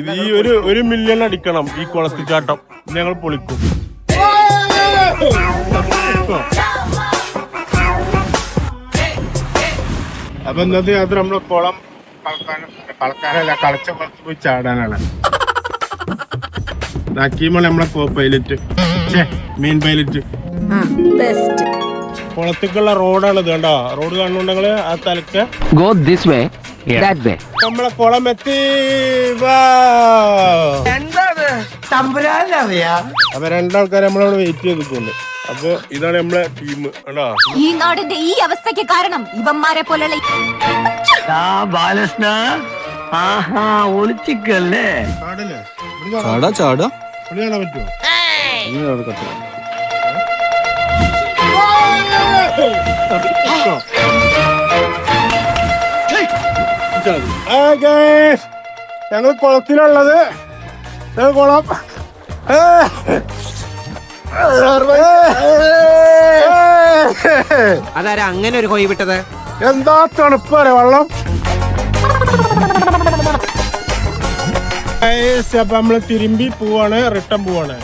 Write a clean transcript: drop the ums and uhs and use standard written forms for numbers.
ഇത് ഈ ഒരു മില്യൺ അടിക്കണം ഈ കുളത്തിച്ചാട്ടം, ഞങ്ങൾ പൊളിക്കും. അപ്പൊ ഇന്നത്തെ യാത്ര നമ്മള് കുളം കളക്കാനല്ല, കളിച്ച കുളത്ത് പോയി ചാടാനാണ്. നക്കീമാണ് നമ്മളെ പൈലറ്റ്, മെയിൻ പൈലറ്റ്. കുളത്തേക്കുള്ള റോഡാണ് ഇത്, കണ്ടോ? റോഡ് കാണുന്നുണ്ടെങ്കില് ആ തലക്ക് നമ്മളെ കുളം എത്തി. അപ്പൊ രണ്ടാൾക്കാർ നമ്മളവിടെ വെയിറ്റ് ചെയ്തിട്ടുണ്ട്. അപ്പൊ ഇതാണ് നമ്മളെ ടീം, കണ്ടോ? ഈ നാടിന്റെ ഈ അവസ്ഥയ്ക്ക് കാരണം ഇവന്മാരെ പോലുള്ള ഒളിച്ചിക്കല്ലേ ചാടാ പറ്റുമോ? ഞങ്ങൾ കുളത്തിലുള്ളത്, കുളം അതാരാ അങ്ങനെ ഒരു കൊയ് വിട്ടത്? എന്താ തണുപ്പല്ലേ വെള്ളം. അപ്പൊ നമ്മള് തിരുമ്പി പോവാണ്, റിട്ടേൺ പോവാണ്.